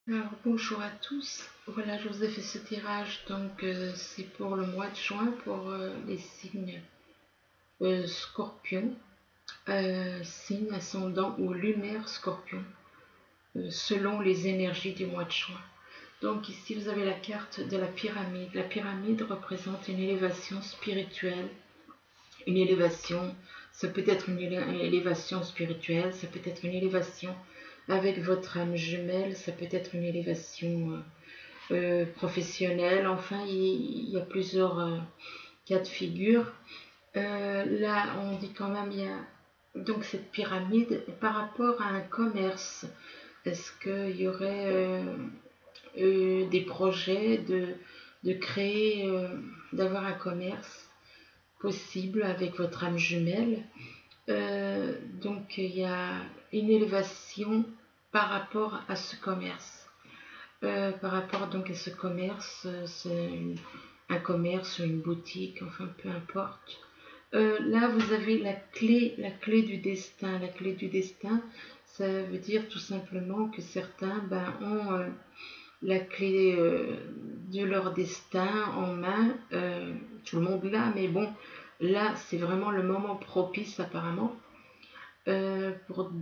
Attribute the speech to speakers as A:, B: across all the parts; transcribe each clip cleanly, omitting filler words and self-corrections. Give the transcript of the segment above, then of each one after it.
A: Alors bonjour à tous, voilà je vous ai fait ce tirage donc c'est pour le mois de juin pour les signes scorpion, signe ascendant ou lunaire scorpion, selon les énergies du mois de juin. Donc ici vous avez la carte de la pyramide. La pyramide représente une élévation spirituelle, une élévation, ça peut être une élévation spirituelle, ça peut être une élévation avec votre âme jumelle, ça peut être une élévation professionnelle. Enfin, il y a plusieurs cas de figure. Là, on dit quand même, il y a donc cette pyramide par rapport à un commerce. Est-ce qu'il y aurait des projets de créer, d'avoir un commerce possible avec votre âme jumelle? Donc, il y a une élévation par rapport à ce commerce. Par rapport donc à ce commerce, c'est un commerce ou une boutique, enfin peu importe. Là, vous avez la clé du destin. La clé du destin, ça veut dire tout simplement que certains ont la clé de leur destin en main. Tout le monde l'a, mais bon, là, c'est vraiment le moment propice apparemment. Pour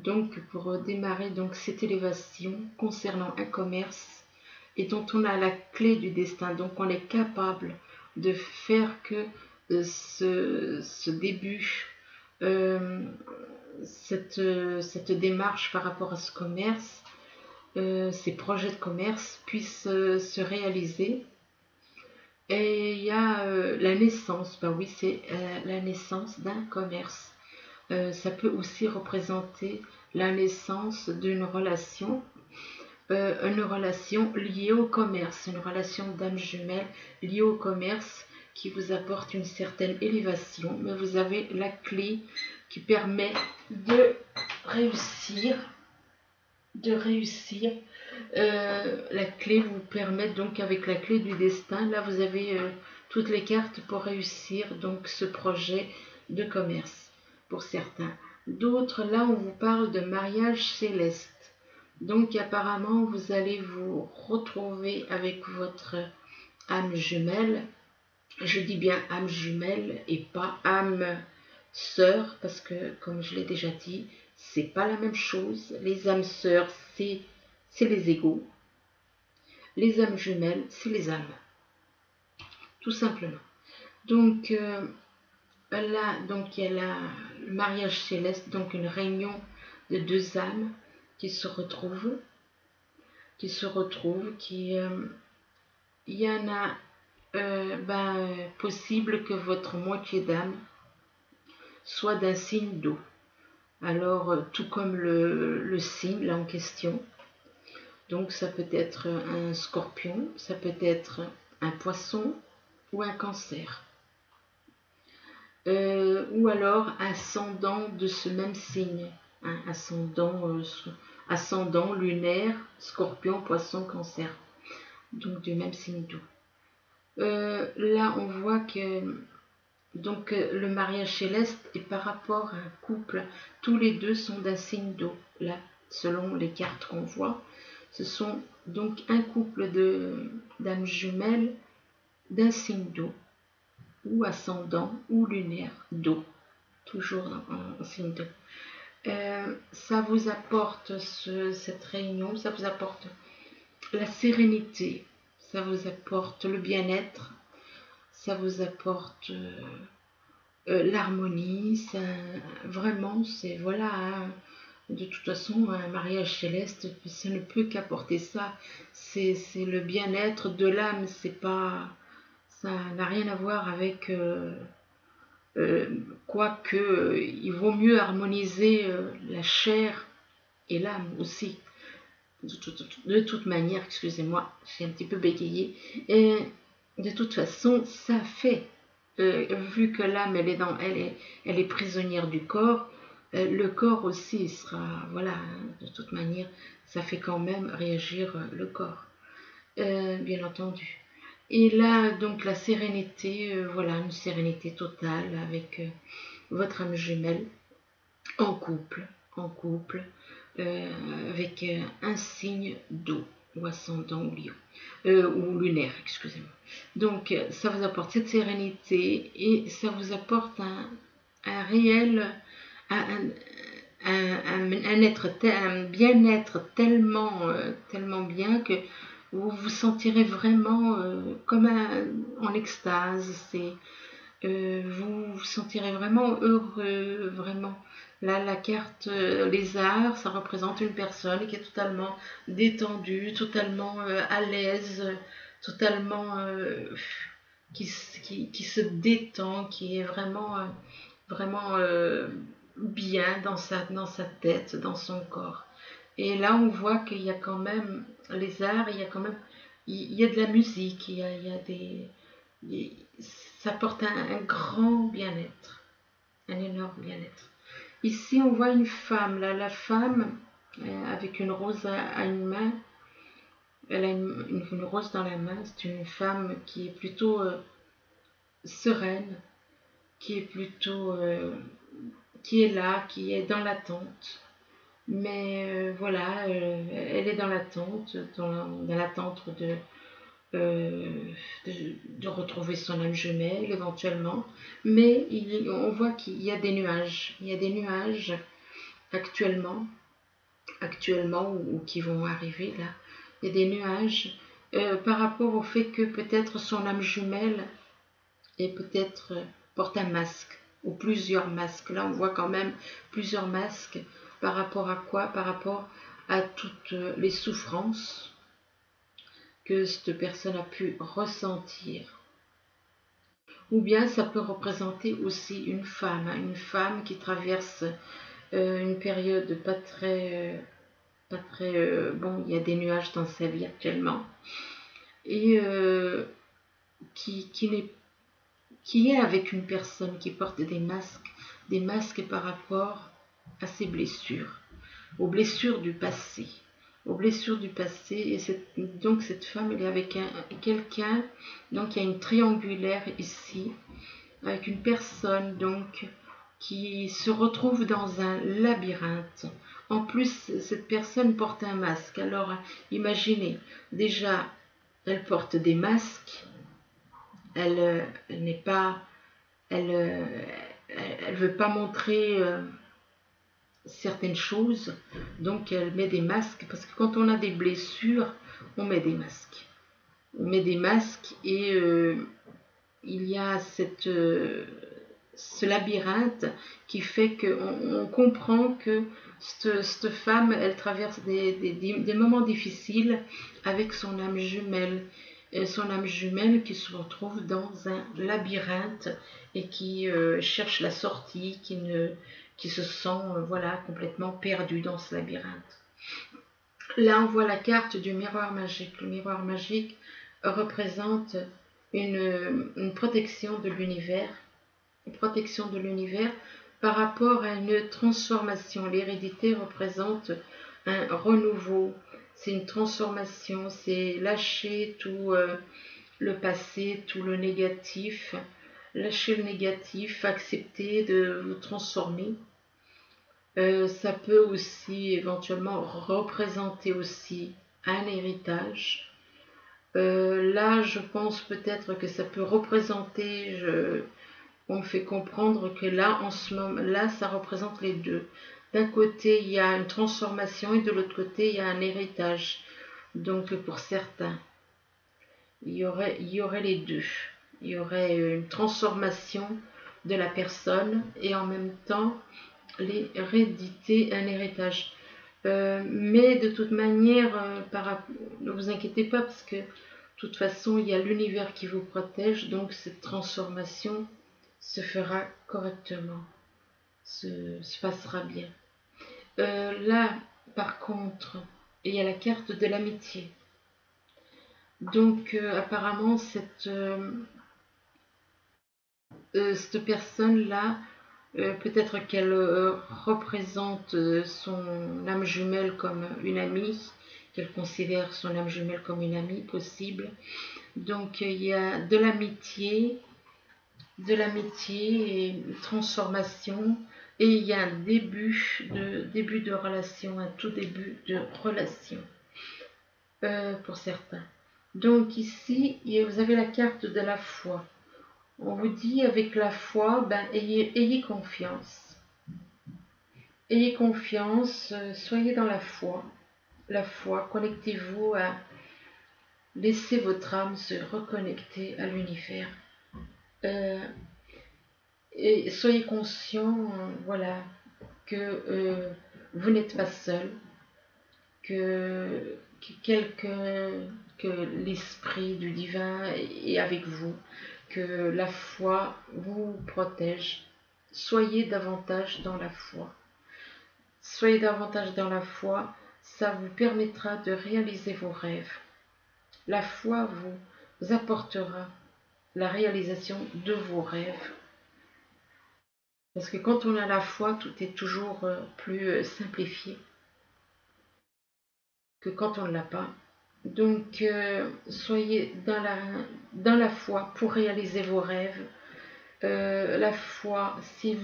A: démarrer donc cette élévation concernant un commerce et dont on a la clé du destin, donc on est capable de faire que ce début, euh, cette démarche par rapport à ce commerce, ces projets de commerce puissent se réaliser. Et il y a la naissance, ben oui, c'est la naissance d'un commerce. Ça peut aussi représenter la naissance d'une relation, une relation liée au commerce, une relation d'âme jumelle liée au commerce qui vous apporte une certaine élévation, mais vous avez la clé qui permet de réussir, de réussir. La clé vous permet donc avec la clé du destin, là vous avez toutes les cartes pour réussir donc ce projet de commerce pour certains. D'autres, là on vous parle de mariage céleste. Donc apparemment vous allez vous retrouver avec votre âme jumelle. Je dis bien âme jumelle et pas âme sœur parce que comme je l'ai déjà dit, c'est pas la même chose. Les âmes sœurs, c'est les égaux. Les âmes jumelles, c'est les âmes, tout simplement. Donc là, donc il y a le mariage céleste, donc une réunion de deux âmes qui se retrouvent, il y en a possible que votre moitié d'âme soit d'un signe d'eau. Alors, tout comme le signe là en question, donc ça peut être un scorpion, ça peut être un poisson ou un cancer. Ou alors ascendant de ce même signe, hein, ascendant lunaire, scorpion, poisson, cancer, donc du même signe d'eau. Là, on voit que donc le mariage céleste est par rapport à un couple, tous les deux sont d'un signe d'eau. Là, selon les cartes qu'on voit, ce sont donc un couple d'âmes jumelles d'un signe d'eau, ou ascendant ou lunaire d'eau, toujours en signe d'eau. Ça vous apporte cette réunion, ça vous apporte la sérénité, ça vous apporte le bien-être, ça vous apporte l'harmonie, vraiment, c'est voilà, hein, de toute façon, un mariage céleste, ça ne peut qu'apporter ça. C'est le bien-être de l'âme, c'est pas, ça n'a rien à voir avec quoique il vaut mieux harmoniser la chair et l'âme aussi. De toute manière, excusez-moi, j'ai un petit peu bégayé. Et de toute façon, ça fait, vu que l'âme, elle est prisonnière du corps, le corps aussi sera, voilà, de toute manière, ça fait quand même réagir le corps, bien entendu. Et là, donc la sérénité, voilà, une sérénité totale avec votre âme jumelle en couple, avec un signe d'eau. ou ascendant ou lion, ou lunaire, excusez-moi. Donc ça vous apporte cette sérénité et ça vous apporte un réel, un, un bien-être tellement bien que vous vous sentirez vraiment comme en extase. Vous vous sentirez vraiment heureux, vraiment. Là, la carte lézard, ça représente une personne qui est totalement détendue, totalement à l'aise, totalement qui se détend, qui est vraiment bien dans sa tête, dans son corps. Et là, on voit qu'il y a quand même les arts, il y a quand même il y a de la musique, il y a des ça porte un grand bien-être, un énorme bien-être. Ici, on voit une femme, là, la femme avec une rose à une main, elle a une rose dans la main, c'est une femme qui est plutôt sereine, qui est plutôt, qui est là, qui est dans l'attente. Mais voilà, elle est dans l'attente, dans l'attente euh, de retrouver son âme jumelle éventuellement. Mais on voit qu'il y a des nuages. Il y a des nuages actuellement ou qui vont arriver là. Il y a des nuages par rapport au fait que peut-être son âme jumelle et peut-être porte un masque ou plusieurs masques. Là, on voit quand même plusieurs masques par rapport à quoi? Par rapport à toutes les souffrances que cette personne a pu ressentir. Ou bien ça peut représenter aussi une femme qui traverse une période pas très bon, il y a des nuages dans sa vie actuellement, et qui n'est qui est avec une personne qui porte des masques par rapport à ses blessures, aux blessures du passé, aux blessures du passé. Et donc cette femme, elle est avec quelqu'un, donc il y a une triangulaire ici, avec une personne donc qui se retrouve dans un labyrinthe. En plus, cette personne porte un masque. Alors, imaginez, déjà, elle porte des masques, elle n'est pas, elle, elle veut pas montrer certaines choses, donc elle met des masques, parce que quand on a des blessures, on met des masques. On met des masques et il y a ce labyrinthe qui fait qu'on comprend que cette femme, elle traverse des moments difficiles avec son âme jumelle. Et son âme jumelle qui se retrouve dans un labyrinthe et qui cherche la sortie, qui se sent voilà, complètement perdue dans ce labyrinthe. Là, on voit la carte du miroir magique. Le miroir magique représente une protection de l'univers, par rapport à une transformation. L'hérédité représente un renouveau, c'est une transformation, c'est lâcher tout le passé, tout le négatif, lâcher le négatif, accepter de vous transformer. Ça peut aussi éventuellement représenter aussi un héritage. Là, je pense peut-être que ça peut représenter, on me fait comprendre que là, en ce moment, là, ça représente les deux. D'un côté, il y a une transformation et de l'autre côté, il y a un héritage. Donc, pour certains, il y aurait les deux. Il y aurait une transformation de la personne et en même temps, l'hérédité, un héritage. Mais de toute manière, ne vous inquiétez pas parce que de toute façon, il y a l'univers qui vous protège, donc cette transformation se fera correctement, se passera bien. Là, par contre, il y a la carte de l'amitié. Donc, apparemment, cette personne-là, peut-être qu'elle représente son âme jumelle comme une amie, qu'elle considère son âme jumelle comme une amie possible. Donc il y a de l'amitié et une transformation, et il y a un début de relation, un tout début de relation. pour certains. Donc ici, vous avez la carte de la foi. On vous dit avec la foi, ayez confiance. Ayez confiance, soyez dans la foi. La foi, connectez-vous à... Laissez votre âme se reconnecter à l'univers. Et soyez conscient, voilà, que vous n'êtes pas seul, que l'esprit du divin est avec vous, que la foi vous protège. Soyez davantage dans la foi. Soyez davantage dans la foi, ça vous permettra de réaliser vos rêves. La foi vous apportera la réalisation de vos rêves. Parce que quand on a la foi, tout est toujours plus simplifié que quand on ne l'a pas. Donc, soyez dans la foi pour réaliser vos rêves. La foi, si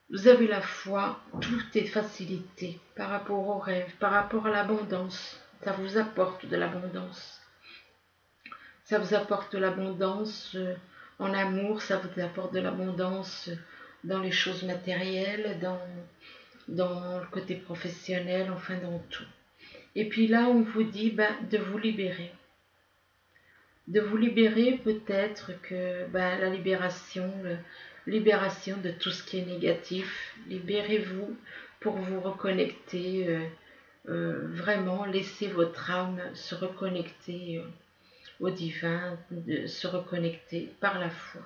A: vous avez la foi, tout est facilité par rapport aux rêves, par rapport à l'abondance. Ça vous apporte de l'abondance. Ça vous apporte de l'abondance en amour, ça vous apporte de l'abondance dans les choses matérielles, dans le côté professionnel, enfin dans tout. Et puis là, on vous dit de vous libérer. De vous libérer, peut-être que la libération de tout ce qui est négatif. Libérez-vous pour vous reconnecter, vraiment laissez votre âme se reconnecter au divin, de se reconnecter par la foi.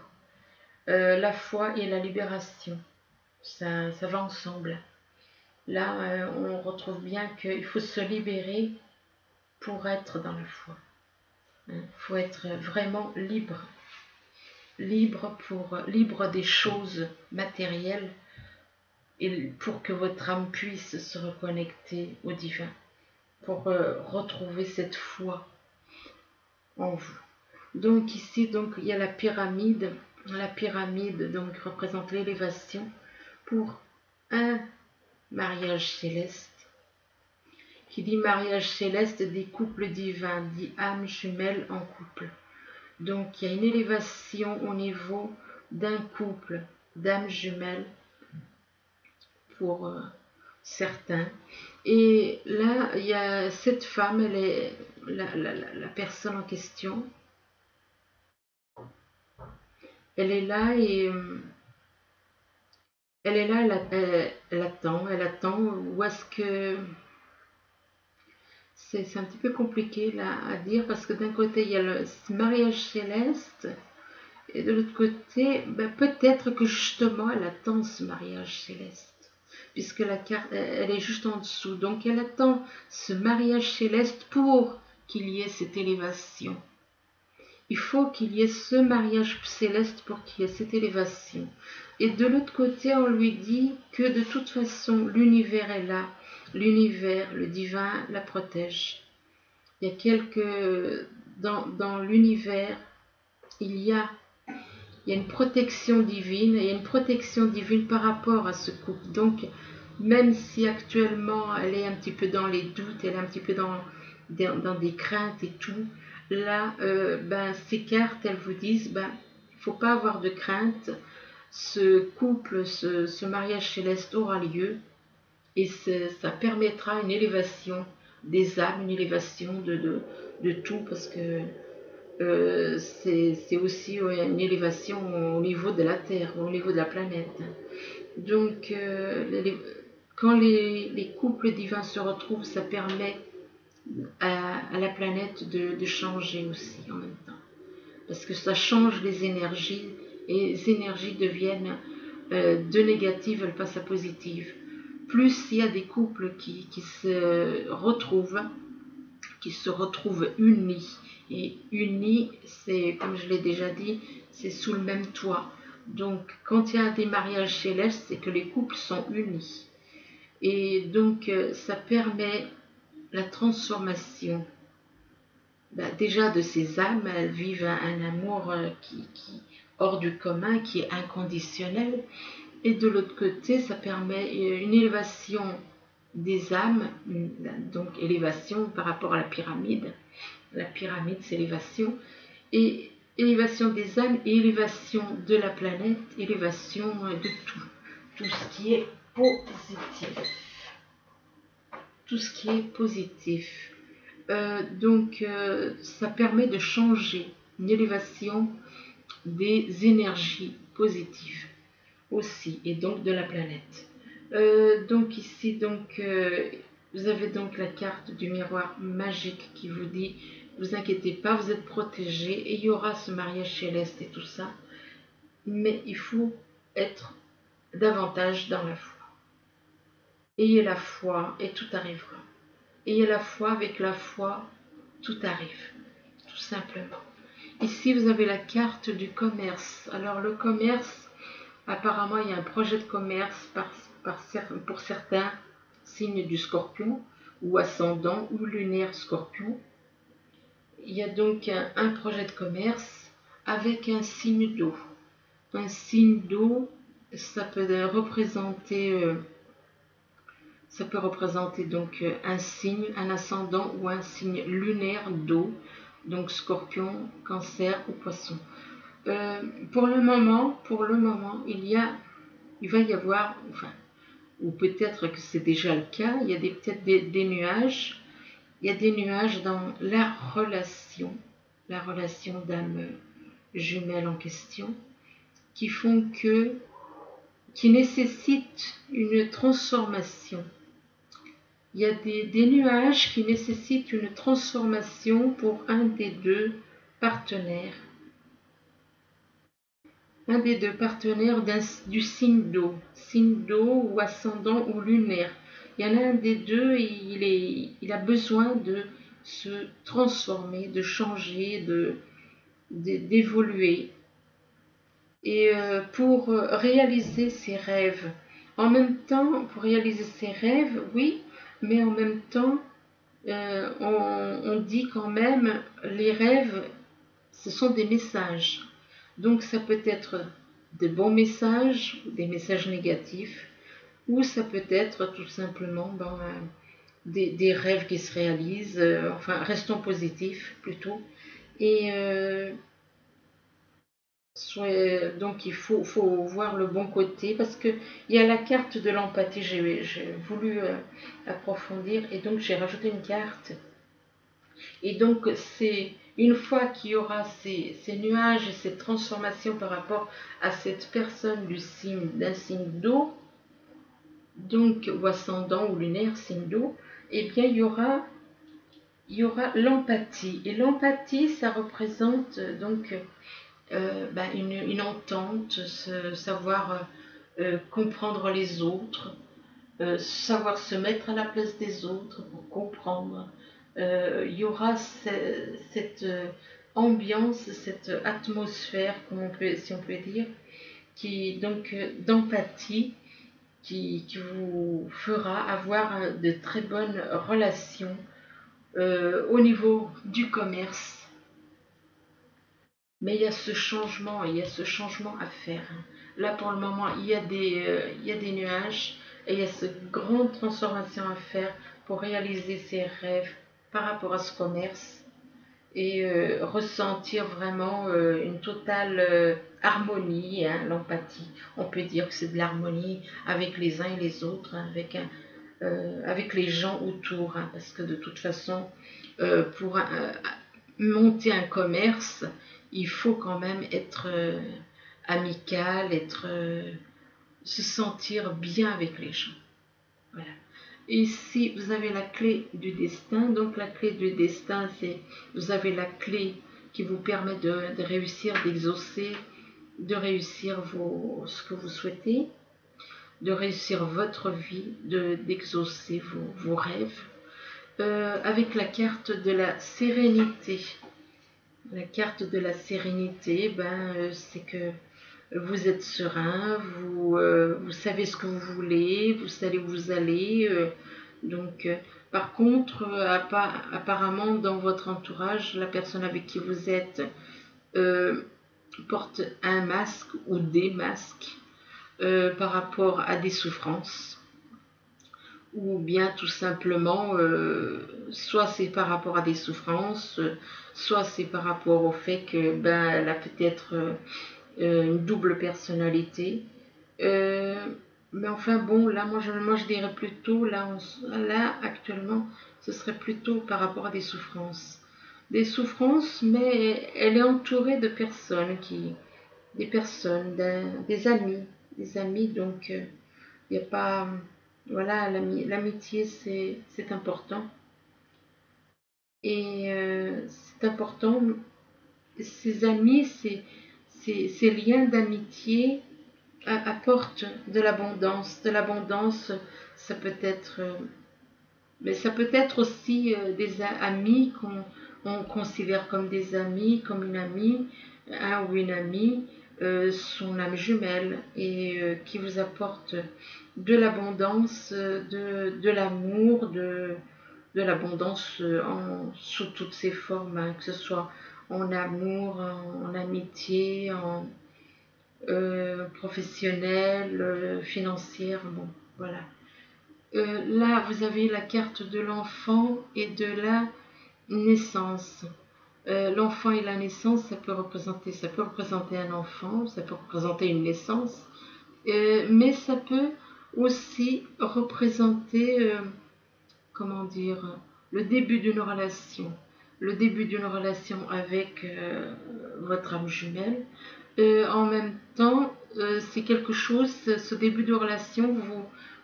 A: La foi et la libération, ça va ensemble. Là, on retrouve bien qu'il faut se libérer pour être dans la foi. Il faut être vraiment libre. Libre des choses matérielles et pour que votre âme puisse se reconnecter au divin, pour retrouver cette foi en vous. Donc ici, il y a la pyramide. La pyramide donc représente l'élévation pour un mariage céleste. Qui dit mariage céleste dit couple divin, dit âme jumelle en couple. Donc il y a une élévation au niveau d'un couple d'âmes jumelles pour certains. Et là, il y a cette femme, elle est la personne en question. Elle est là et elle attend. Où est-ce que c'est un petit peu compliqué là à dire parce que d'un côté il y a le mariage céleste et de l'autre côté peut-être que justement elle attend ce mariage céleste puisque la carte elle est juste en dessous, donc elle attend ce mariage céleste pour qu'il y ait cette élévation. Il faut qu'il y ait ce mariage céleste pour qu'il y ait cette élévation. Et de l'autre côté, on lui dit que de toute façon, l'univers est là. L'univers, le divin, la protège. Il y a dans l'univers, il y a une protection divine. Il y a une protection divine par rapport à ce couple. Donc, même si actuellement, elle est un petit peu dans les doutes, elle est un petit peu dans des craintes et tout, là, ces cartes, elles vous disent, il ne faut pas avoir de crainte, ce couple, ce mariage céleste aura lieu, et ça permettra une élévation des âmes, une élévation de tout, parce que c'est aussi une élévation au niveau de la Terre, au niveau de la planète. Donc, quand les couples divins se retrouvent, ça permet à la planète de changer aussi en même temps. Parce que ça change les énergies et les énergies deviennent de négatives, elles passent à positives. Plus il y a des couples qui se retrouvent unis. Et unis, c'est, comme je l'ai déjà dit, c'est sous le même toit. Donc quand il y a des mariages célestes, c'est que les couples sont unis. Et donc ça permet la transformation déjà de ces âmes. Elles vivent un amour qui hors du commun, qui est inconditionnel, et de l'autre côté ça permet une élévation des âmes, donc élévation par rapport à la pyramide. La pyramide, c'est élévation. Et élévation des âmes et élévation de la planète, élévation de tout ce qui est positif. Tout ce qui est positif. Donc, ça permet de changer une élévation des énergies positives aussi, et donc de la planète. Donc ici, vous avez donc la carte du miroir magique qui vous dit, vous inquiétez pas, vous êtes protégés, et il y aura ce mariage céleste et tout ça, mais il faut être davantage dans la foi. Ayez la foi et tout arrivera. Ayez la foi, avec la foi, tout arrive, tout simplement. Ici, vous avez la carte du commerce. Alors, le commerce, apparemment, il y a un projet de commerce pour certains signes du scorpion, ou ascendant, ou lunaire scorpion. Il y a donc un projet de commerce avec un signe d'eau. Un signe d'eau, ça peut représenter donc un signe, un ascendant ou un signe lunaire d'eau, donc scorpion, cancer ou poisson. Pour le moment, il va y avoir, ou peut-être que c'est déjà le cas, il y a peut-être des nuages. Il y a des nuages dans la relation d'âme jumelle en question, qui nécessitent une transformation. Il y a des nuages qui nécessitent une transformation pour un des deux partenaires. Un des deux partenaires du signe d'eau ou ascendant ou lunaire. Il y en a un des deux, il a besoin de se transformer, de changer, d'évoluer. Et pour réaliser ses rêves. En même temps, pour réaliser ses rêves, oui, mais en même temps, on dit quand même, les rêves, ce sont des messages. Donc ça peut être de bons messages, des messages négatifs, ou ça peut être tout simplement des rêves qui se réalisent, restons positifs plutôt. Et donc il faut voir le bon côté, parce qu'il y a la carte de l'empathie, j'ai voulu approfondir, et donc j'ai rajouté une carte. Et donc c'est une fois qu'il y aura ces nuages et cette transformation par rapport à cette personne d'un signe d'eau, donc ou ascendant ou lunaire, signe d'eau, eh bien il y aura l'empathie. Et l'empathie, ça représente donc une entente, savoir comprendre les autres, savoir se mettre à la place des autres pour comprendre. Il y aura cette ambiance, cette atmosphère, si on peut dire, d'empathie, qui vous fera avoir de très bonnes relations au niveau du commerce. Mais il y a ce changement à faire. Là, pour le moment, il y a des nuages, et il y a cette grande transformation à faire pour réaliser ses rêves par rapport à ce commerce, et ressentir vraiment une totale harmonie, l'empathie. On peut dire que c'est de l'harmonie avec les uns et les autres, avec les gens autour, parce que de toute façon, pour monter un commerce, il faut quand même être amical, se sentir bien avec les gens. Voilà. Ici, vous avez la clé du destin. Donc, la clé du destin, vous avez la clé qui vous permet de réussir, d'exaucer, de réussir ce que vous souhaitez, de réussir votre vie, d'exaucer vos rêves. Avec la carte de la sérénité. La carte de la sérénité, c'est que vous êtes serein, vous savez ce que vous voulez, vous savez où vous allez. Par contre, apparemment, dans votre entourage, la personne avec qui vous êtes porte un masque ou des masques par rapport à des souffrances, ou bien tout simplement, soit c'est par rapport à des souffrances, soit c'est par rapport au fait que ben, elle a peut-être une double personnalité. Euh, mais enfin bon, là moi je dirais plutôt, là actuellement, ce serait plutôt par rapport à des souffrances. Des souffrances, mais elle est entourée de personnes des personnes, des amis, donc il n'y a pas, voilà, l'amitié c'est important. Et c'est important, ces amis, ces liens d'amitié apportent de l'abondance. De l'abondance, ça peut être, mais ça peut être aussi des amis qu'on on considère comme des amis, comme une amie, un ou une amie, son âme jumelle, et qui vous apporte de l'abondance, de l'amour, de l'abondance sous toutes ses formes, hein, que ce soit en amour, en amitié, en professionnelle, financière, bon, voilà. Là, vous avez la carte de l'enfant et de la naissance. L'enfant et la naissance, ça peut représenter un enfant, ça peut représenter une naissance, mais ça peut aussi représenter, comment dire, le début d'une relation. Le début d'une relation avec votre âme jumelle. En même temps, c'est quelque chose, ce début de relation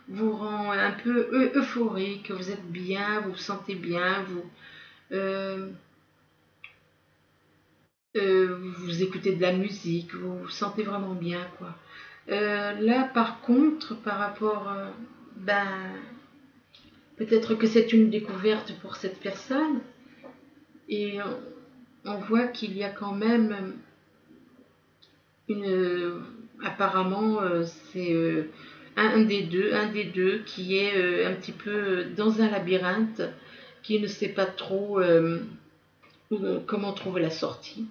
A: vous rend un peu euphorique, vous êtes bien, vous vous sentez bien, euh, vous écoutez de la musique, vous vous sentez vraiment bien, quoi. Là, par contre, par rapport, ben, peut-être que c'est une découverte pour cette personne, et on voit qu'il y a quand même une, apparemment, c'est un des deux qui est un petit peu dans un labyrinthe, qui ne sait pas trop comment trouver la sortie.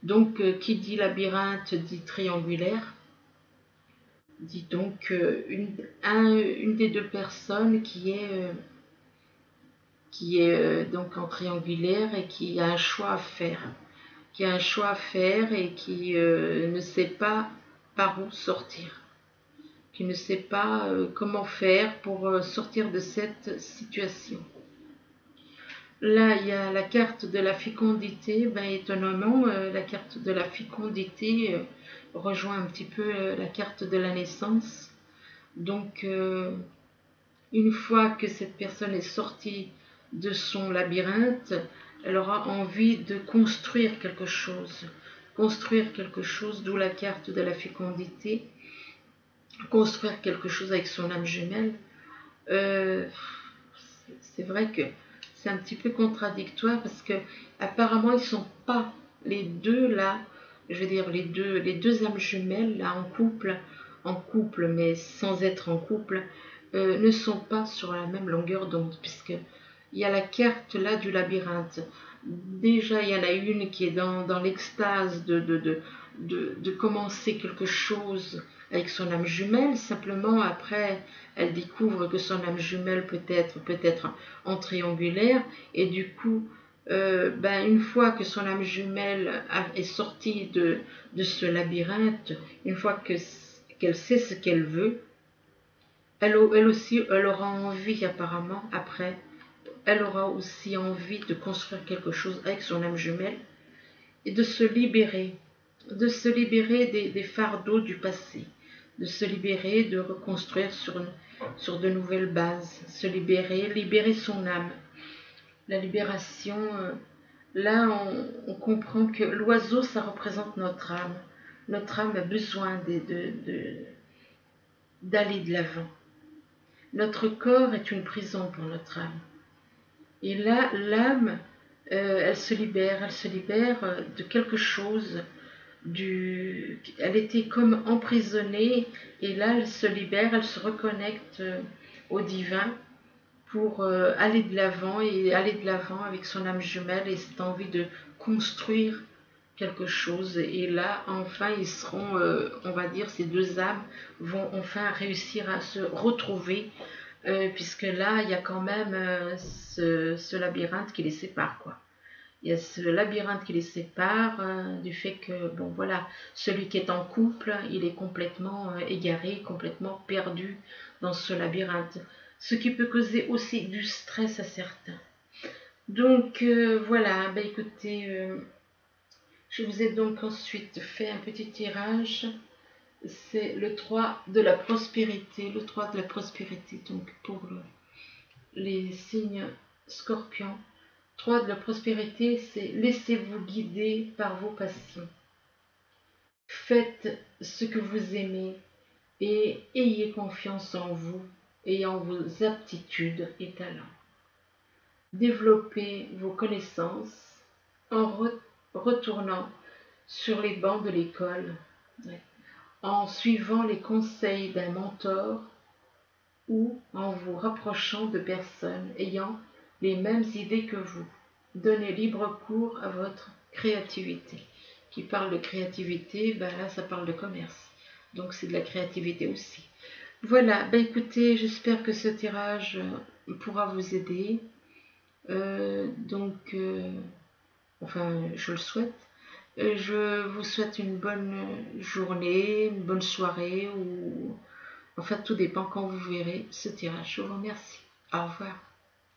A: Donc, qui dit labyrinthe dit triangulaire, dit donc une des deux personnes qui est donc en triangulaire et qui a un choix à faire, qui a un choix à faire et qui ne sait pas par où sortir, qui ne sait pas comment faire pour sortir de cette situation. Là, il y a la carte de la fécondité. Ben, étonnamment, la carte de la fécondité rejoint un petit peu la carte de la naissance. Donc, une fois que cette personne est sortie de son labyrinthe, elle aura envie de construire quelque chose, d'où la carte de la fécondité, construire quelque chose avec son âme jumelle. Euh, c'est vrai que c'est un petit peu contradictoire parce que apparemment ils sont pas les deux là, je veux dire les deux âmes jumelles là en couple mais sans être en couple, ne sont pas sur la même longueur d'onde, puisque il y a la carte là du labyrinthe. Déjà il y en a une qui est dans l'extase de commencer quelque chose avec son âme jumelle. Simplement après elle découvre que son âme jumelle peut être en triangulaire, et du coup ben, une fois que son âme jumelle est sortie de ce labyrinthe, une fois qu'elle sait ce qu'elle veut, elle aussi elle aura envie apparemment après, elle aura aussi envie de construire quelque chose avec son âme jumelle et de se libérer des fardeaux du passé, de se libérer, de reconstruire sur de nouvelles bases, se libérer son âme. La libération, là on comprend que l'oiseau ça représente notre âme. Notre âme a besoin d'aller de l'avant. Notre corps est une prison pour notre âme. Et là, l'âme, elle se libère de quelque chose. Elle était comme emprisonnée, et là elle se libère, elle se reconnecte au divin pour aller de l'avant, et aller de l'avant avec son âme jumelle et cette envie de construire quelque chose. Et là enfin ils seront, on va dire, ces deux âmes vont enfin réussir à se retrouver puisque là, il y a quand même ce labyrinthe qui les sépare, quoi. Il y a ce labyrinthe qui les sépare du fait que, bon voilà, celui qui est en couple, il est complètement égaré, complètement perdu dans ce labyrinthe. Ce qui peut causer aussi du stress à certains. Donc voilà, bah écoutez, je vous ai donc ensuite fait un petit tirage. C'est le 3 de la prospérité, le 3 de la prospérité, donc pour les signes scorpions. 3 de la prospérité, c'est laissez-vous guider par vos passions. Faites ce que vous aimez et ayez confiance en vous et en vos aptitudes et talents. Développez vos connaissances en retournant sur les bancs de l'école, en suivant les conseils d'un mentor ou en vous rapprochant de personnes ayant les mêmes idées que vous. Donnez libre cours à votre créativité. Qui parle de créativité, ben là ça parle de commerce. Donc c'est de la créativité aussi. Voilà, ben écoutez, j'espère que ce tirage pourra vous aider. Enfin, je le souhaite. Je vous souhaite une bonne journée, une bonne soirée, ou enfin tout dépend quand vous verrez ce tirage. Je vous remercie. Au revoir.